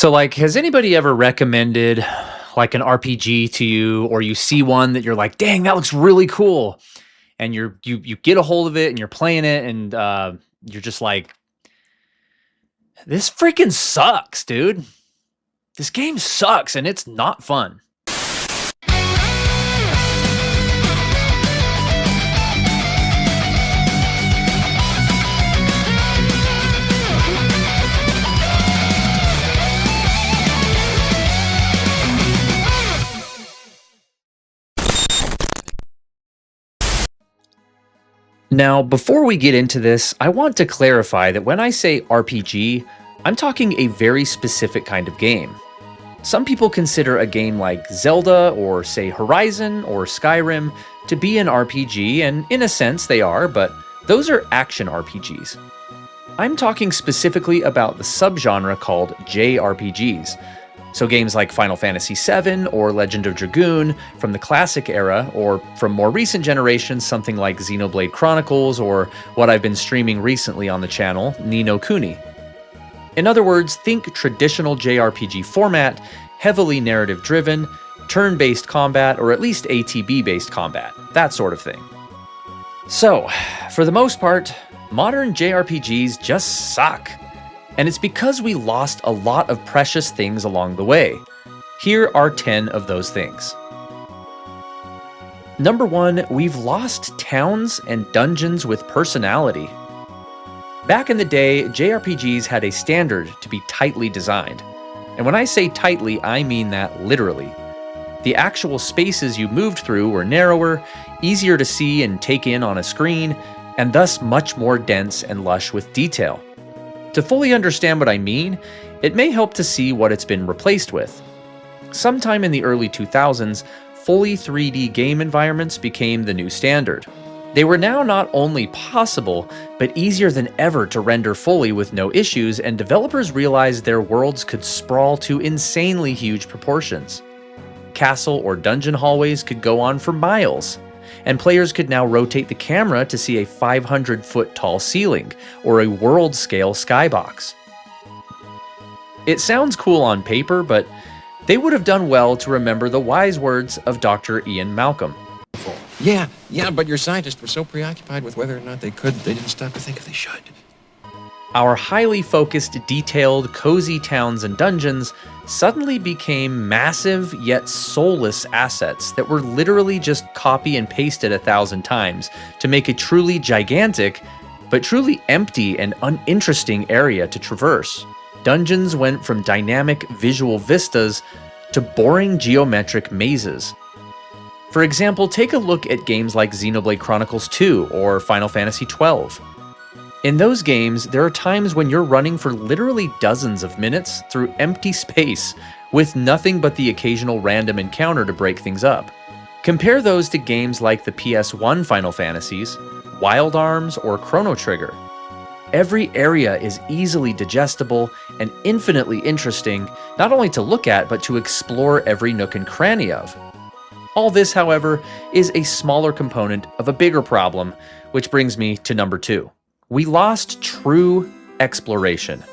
So, like, has anybody ever recommended like an RPG to you, or you see one that you're like, "Dang, that looks really cool," and you get a hold of it and you're playing it, and you're just like, "This freaking sucks, dude. This game sucks, and it's not fun." Now, before we get into this, I want to clarify that when I say RPG, I'm talking a very specific kind of game. Some people consider a game like Zelda or, say, Horizon or Skyrim to be an RPG, and in a sense they are, but those are action RPGs. I'm talking specifically about the subgenre called JRPGs. So games like Final Fantasy VII or Legend of Dragoon from the classic era, or from more recent generations, something like Xenoblade Chronicles, or what I've been streaming recently on the channel, Ni no Kuni. In other words, think traditional JRPG format, heavily narrative-driven, turn-based combat, or at least ATB-based combat, that sort of thing. So, for the most part, modern JRPGs just suck. And it's because we lost a lot of precious things along the way. Here are 10 of those things. Number 1, we've lost towns and dungeons with personality. Back in the day, JRPGs had a standard to be tightly designed. And when I say tightly, I mean that literally. The actual spaces you moved through were narrower, easier to see and take in on a screen, and thus much more dense and lush with detail. To fully understand what I mean, it may help to see what it's been replaced with. Sometime in the early 2000s, fully 3D game environments became the new standard. They were now not only possible, but easier than ever to render fully with no issues, and developers realized their worlds could sprawl to insanely huge proportions. Castle or dungeon hallways could go on for miles, and players could now rotate the camera to see a 500-foot tall ceiling, or a world-scale skybox. It sounds cool on paper, but they would have done well to remember the wise words of Dr. Ian Malcolm. Yeah, but your scientists were so preoccupied with whether or not they could, they didn't stop to think if they should. Our highly focused, detailed, cozy towns and dungeons suddenly became massive yet soulless assets that were literally just copy and pasted 1,000 times to make a truly gigantic, but truly empty and uninteresting area to traverse. Dungeons went from dynamic visual vistas to boring geometric mazes. For example, take a look at games like Xenoblade Chronicles 2 or Final Fantasy XII. In those games, there are times when you're running for literally dozens of minutes through empty space with nothing but the occasional random encounter to break things up. Compare those to games like the PS1 Final Fantasies, Wild Arms, or Chrono Trigger. Every area is easily digestible and infinitely interesting, not only to look at, but to explore every nook and cranny of. All this, however, is a smaller component of a bigger problem, which brings me to number 2. We lost true exploration.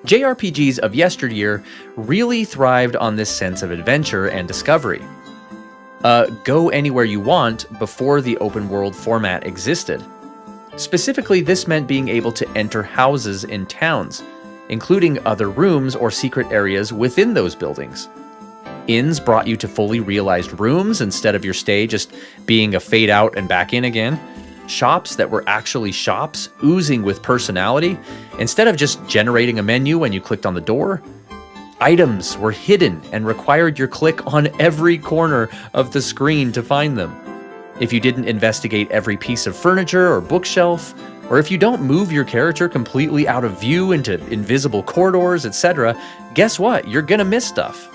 JRPGs of yesteryear really thrived on this sense of adventure and discovery. Go anywhere you want before the open world format existed. Specifically, this meant being able to enter houses in towns, including other rooms or secret areas within those buildings. Inns brought you to fully realized rooms instead of your stay just being a fade out and back in again. Shops that were actually shops, oozing with personality, instead of just generating a menu when you clicked on the door. Items were hidden and required your click on every corner of the screen to find them. If you didn't investigate every piece of furniture or bookshelf, or if you don't move your character completely out of view into invisible corridors, etc., guess what? You're gonna miss stuff.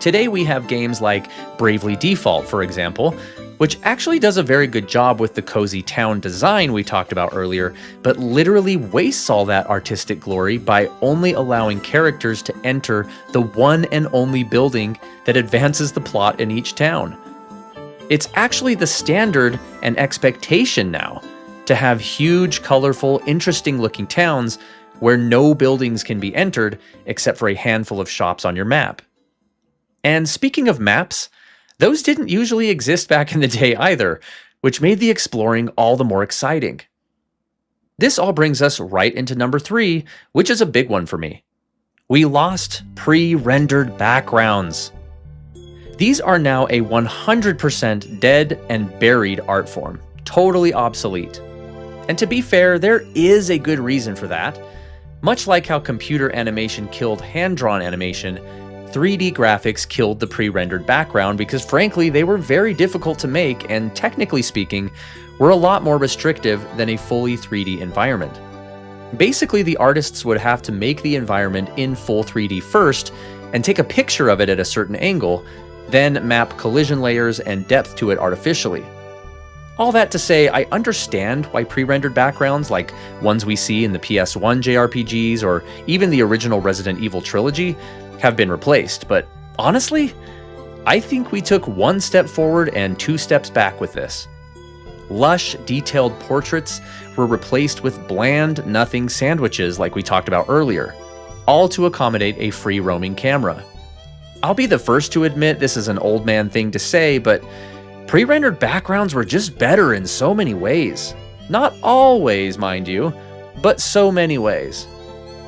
Today we have games like Bravely Default, for example, which actually does a very good job with the cozy town design we talked about earlier, but literally wastes all that artistic glory by only allowing characters to enter the one and only building that advances the plot in each town. It's actually the standard and expectation now to have huge, colorful, interesting-looking towns where no buildings can be entered except for a handful of shops on your map. And speaking of maps, those didn't usually exist back in the day either, which made the exploring all the more exciting. This all brings us right into number 3, which is a big one for me. We lost pre-rendered backgrounds. These are now a 100% dead and buried art form, totally obsolete. And to be fair, there is a good reason for that. Much like how computer animation killed hand-drawn animation, 3D graphics killed the pre-rendered background because frankly, they were very difficult to make and technically speaking, were a lot more restrictive than a fully 3D environment. Basically, the artists would have to make the environment in full 3D first and take a picture of it at a certain angle, then map collision layers and depth to it artificially. All that to say, I understand why pre-rendered backgrounds like ones we see in the PS1 JRPGs or even the original Resident Evil trilogy have been replaced, but honestly, I think we took one step forward and 2 steps back with this. Lush, detailed portraits were replaced with bland, nothing sandwiches like we talked about earlier, all to accommodate a free roaming camera. I'll be the first to admit this is an old man thing to say, but pre-rendered backgrounds were just better in so many ways. Not always, mind you, but so many ways.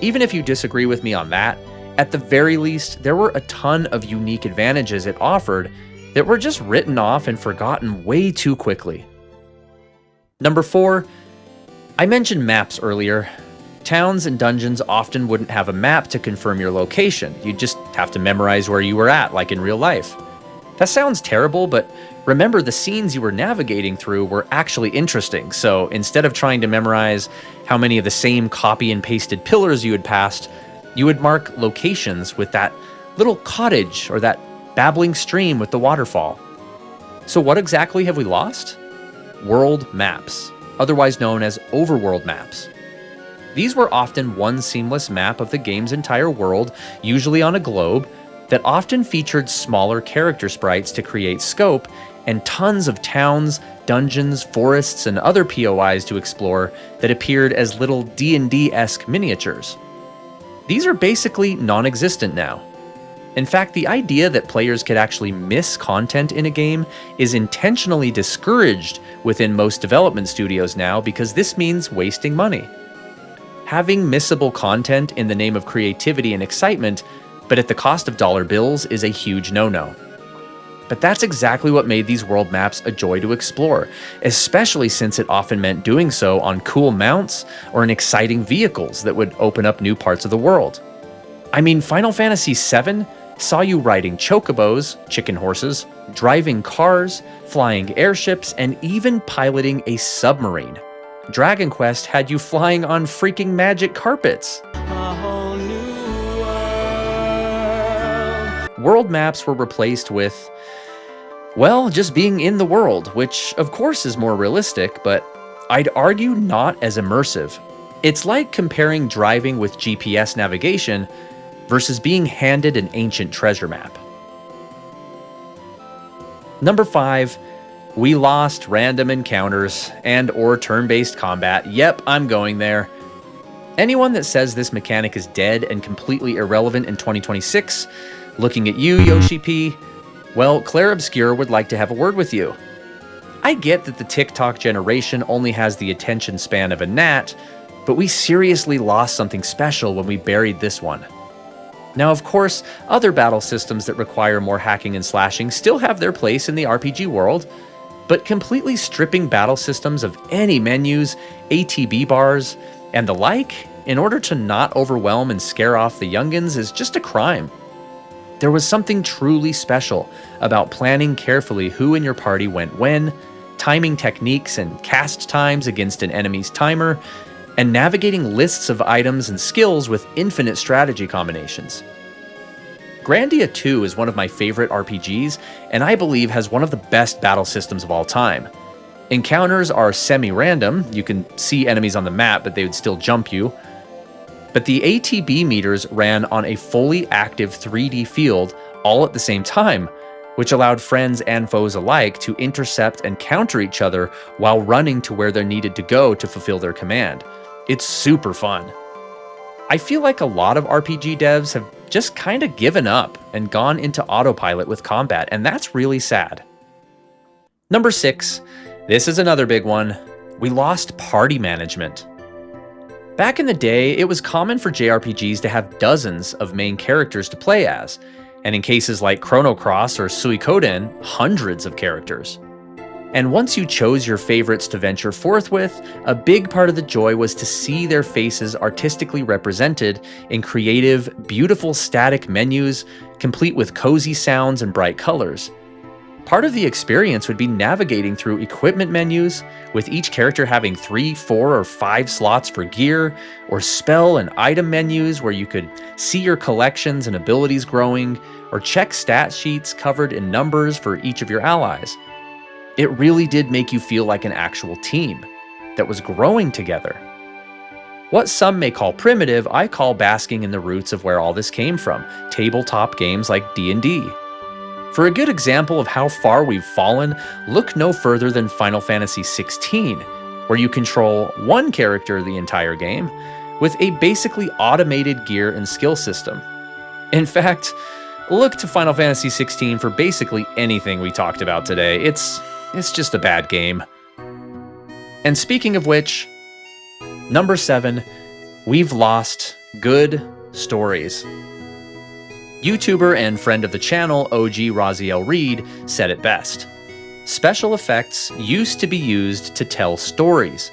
Even if you disagree with me on that, at the very least, there were a ton of unique advantages it offered that were just written off and forgotten way too quickly. Number 4, I mentioned maps earlier. Towns and dungeons often wouldn't have a map to confirm your location. You'd just have to memorize where you were at, like in real life. That sounds terrible, but remember the scenes you were navigating through were actually interesting, so instead of trying to memorize how many of the same copy and pasted pillars you had passed, you would mark locations with that little cottage or that babbling stream with the waterfall. So what exactly have we lost? World maps, otherwise known as overworld maps. These were often one seamless map of the game's entire world, usually on a globe, that often featured smaller character sprites to create scope and tons of towns, dungeons, forests, and other POIs to explore that appeared as little D&D-esque miniatures. These are basically non-existent now. In fact, the idea that players could actually miss content in a game is intentionally discouraged within most development studios now because this means wasting money. Having missable content in the name of creativity and excitement, but at the cost of dollar bills, is a huge no-no. But that's exactly what made these world maps a joy to explore, especially since it often meant doing so on cool mounts or in exciting vehicles that would open up new parts of the world. I mean, Final Fantasy VII saw you riding chocobos, chicken horses, driving cars, flying airships, and even piloting a submarine. Dragon Quest had you flying on freaking magic carpets. World maps were replaced with, well, just being in the world, which of course is more realistic, but I'd argue not as immersive. It's like comparing driving with GPS navigation versus being handed an ancient treasure map. Number 5, we lost random encounters and/or turn-based combat. Yep, I'm going there. Anyone that says this mechanic is dead and completely irrelevant in 2026, looking at you, Yoshi P, well, Claire Obscure would like to have a word with you. I get that the TikTok generation only has the attention span of a gnat, but we seriously lost something special when we buried this one. Now, of course, other battle systems that require more hacking and slashing still have their place in the RPG world, but completely stripping battle systems of any menus, ATB bars, and the like in order to not overwhelm and scare off the youngins is just a crime. There was something truly special about planning carefully who in your party went when, timing techniques and cast times against an enemy's timer, and navigating lists of items and skills with infinite strategy combinations. Grandia 2 is one of my favorite RPGs, and I believe has one of the best battle systems of all time. Encounters are semi-random, you can see enemies on the map, but they would still jump you. But the ATB meters ran on a fully active 3D field all at the same time, which allowed friends and foes alike to intercept and counter each other while running to where they needed to go to fulfill their command. It's super fun. I feel like a lot of RPG devs have just kind of given up and gone into autopilot with combat, and that's really sad. Number 6, this is another big one. We lost party management. Back in the day, it was common for JRPGs to have dozens of main characters to play as, and in cases like Chrono Cross or Suikoden, hundreds of characters. And once you chose your favorites to venture forth with, a big part of the joy was to see their faces artistically represented in creative, beautiful static menus, complete with cozy sounds and bright colors. Part of the experience would be navigating through equipment menus, with each character having 3, 4, or 5 slots for gear, or spell and item menus where you could see your collections and abilities growing, or check stat sheets covered in numbers for each of your allies. It really did make you feel like an actual team that was growing together. What some may call primitive, I call basking in the roots of where all this came from, tabletop games like D&D. For a good example of how far we've fallen, look no further than Final Fantasy XVI, where you control one character the entire game, with a basically automated gear and skill system. In fact, look to Final Fantasy XVI for basically anything we talked about today. It's just a bad game. And speaking of which, number 7, we've lost good stories. YouTuber and friend of the channel, OG Raziel Reed, said it best. Special effects used to be used to tell stories.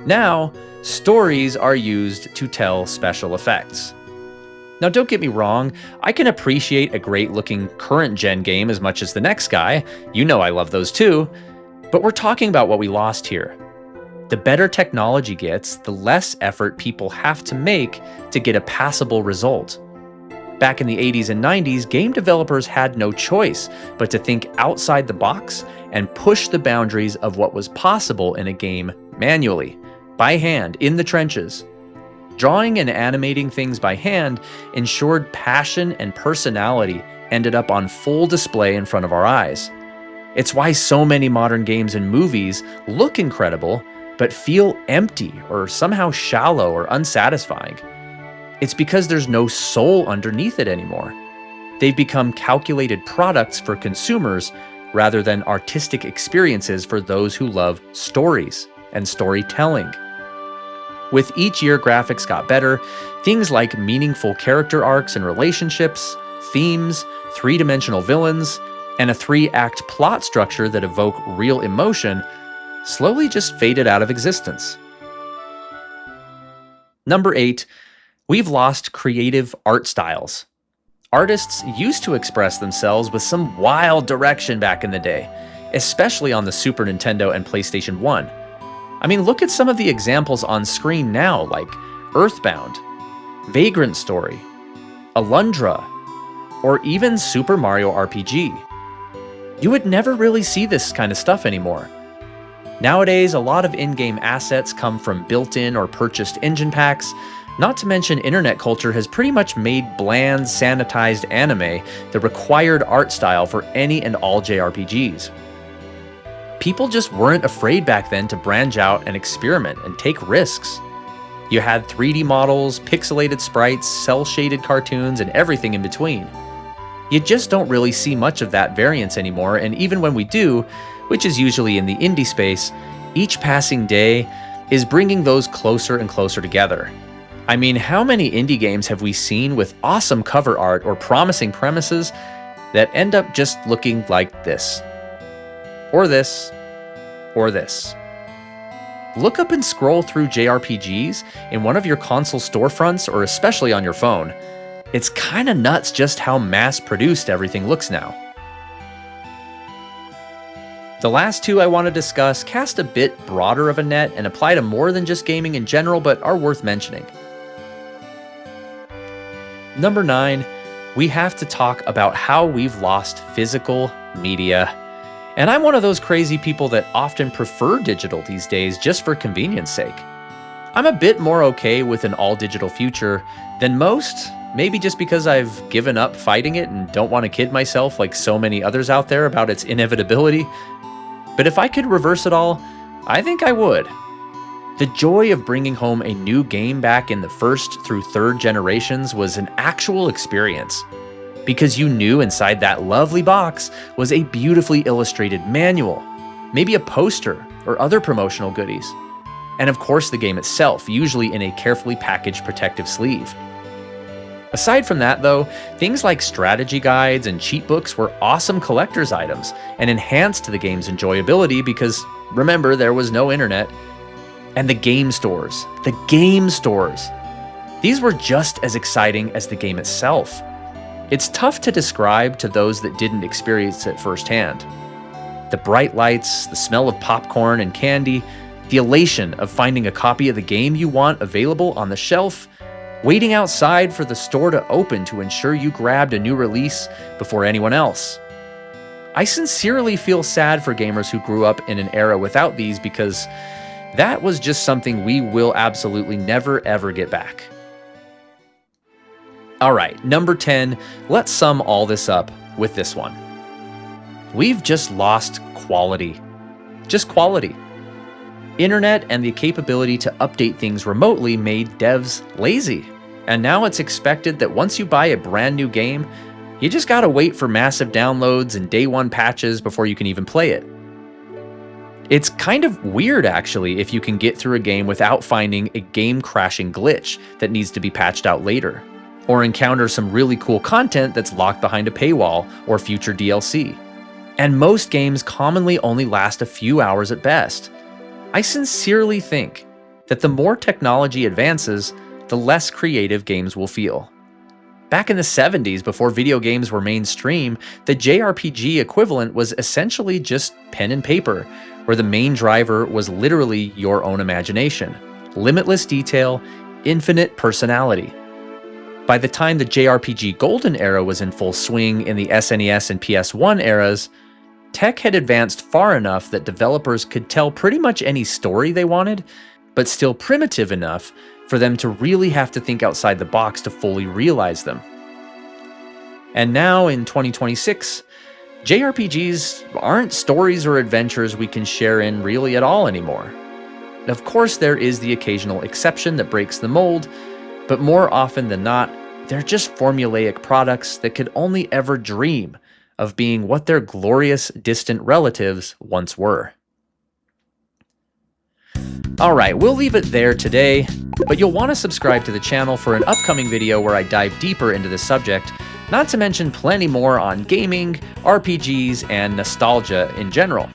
Now, stories are used to tell special effects. Now, don't get me wrong, I can appreciate a great-looking current-gen game as much as the next guy. You know I love those too. But we're talking about what we lost here. The better technology gets, the less effort people have to make to get a passable result. Back in the 80s and 90s, game developers had no choice but to think outside the box and push the boundaries of what was possible in a game manually, by hand, in the trenches. Drawing and animating things by hand ensured passion and personality ended up on full display in front of our eyes. It's why so many modern games and movies look incredible, but feel empty or somehow shallow or unsatisfying. It's because there's no soul underneath it anymore. They've become calculated products for consumers rather than artistic experiences for those who love stories and storytelling. With each year, graphics got better. Things like meaningful character arcs and relationships, themes, 3-dimensional villains, and a 3-act plot structure that evoke real emotion slowly just faded out of existence. Number 8, we've lost creative art styles. Artists used to express themselves with some wild direction back in the day, especially on the Super Nintendo and PlayStation 1. I mean, look at some of the examples on screen now, like Earthbound, Vagrant Story, Alundra, or even Super Mario RPG. You would never really see this kind of stuff anymore. Nowadays, a lot of in-game assets come from built-in or purchased engine packs. Not to mention, internet culture has pretty much made bland, sanitized anime the required art style for any and all JRPGs. People just weren't afraid back then to branch out and experiment and take risks. You had 3D models, pixelated sprites, cel-shaded cartoons, and everything in between. You just don't really see much of that variance anymore, and even when we do, which is usually in the indie space, each passing day is bringing those closer and closer together. I mean, how many indie games have we seen with awesome cover art or promising premises that end up just looking like this? Or this, or this. Look up and scroll through JRPGs in one of your console storefronts or especially on your phone. It's kinda nuts just how mass-produced everything looks now. The last two I want to discuss cast a bit broader of a net and apply to more than just gaming in general, but are worth mentioning. Number 9, we have to talk about how we've lost physical media. And I'm one of those crazy people that often prefer digital these days just for convenience sake. I'm a bit more okay with an all-digital future than most, maybe just because I've given up fighting it and don't want to kid myself like so many others out there about its inevitability. But if I could reverse it all, I think I would. The joy of bringing home a new game back in the first through third generations was an actual experience, because you knew inside that lovely box was a beautifully illustrated manual, maybe a poster or other promotional goodies, and of course the game itself, usually in a carefully packaged protective sleeve. Aside from that though, things like strategy guides and cheat books were awesome collector's items and enhanced the game's enjoyability because, remember, there was no internet. And the game stores. These were just as exciting as the game itself. It's tough to describe to those that didn't experience it firsthand. The bright lights, the smell of popcorn and candy, the elation of finding a copy of the game you want available on the shelf, waiting outside for the store to open to ensure you grabbed a new release before anyone else. I sincerely feel sad for gamers who grew up in an era without these, because that was just something we will absolutely never ever get back. Alright, number 10, let's sum all this up with this one. We've just lost quality. Just quality. Internet and the capability to update things remotely made devs lazy. And now it's expected that once you buy a brand new game, you just gotta wait for massive downloads and day one patches before you can even play it. It's kind of weird, actually, if you can get through a game without finding a game-crashing glitch that needs to be patched out later, or encounter some really cool content that's locked behind a paywall or future DLC. And most games commonly only last a few hours at best. I sincerely think that the more technology advances, the less creative games will feel. Back in the 70s, before video games were mainstream, the JRPG equivalent was essentially just pen and paper, where the main driver was literally your own imagination, limitless detail, infinite personality. By the time the JRPG golden era was in full swing in the SNES and PS1 eras, tech had advanced far enough that developers could tell pretty much any story they wanted, but still primitive enough for them to really have to think outside the box to fully realize them. And now in 2026, JRPGs aren't stories or adventures we can share in really at all anymore. Of course, there is the occasional exception that breaks the mold, but more often than not, they're just formulaic products that could only ever dream of being what their glorious distant relatives once were. Alright, we'll leave it there today, but you'll want to subscribe to the channel for an upcoming video where I dive deeper into this subject, not to mention plenty more on gaming, RPGs, and nostalgia in general.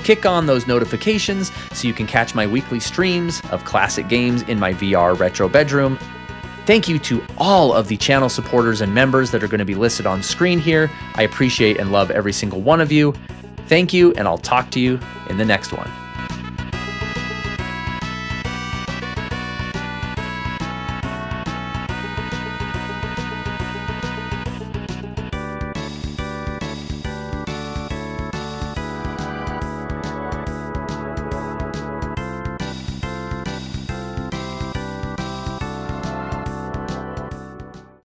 Kick on those notifications so you can catch my weekly streams of classic games in my VR retro bedroom. Thank you to all of the channel supporters and members that are going to be listed on screen here. I appreciate and love every single one of you. Thank you, and I'll talk to you in the next one.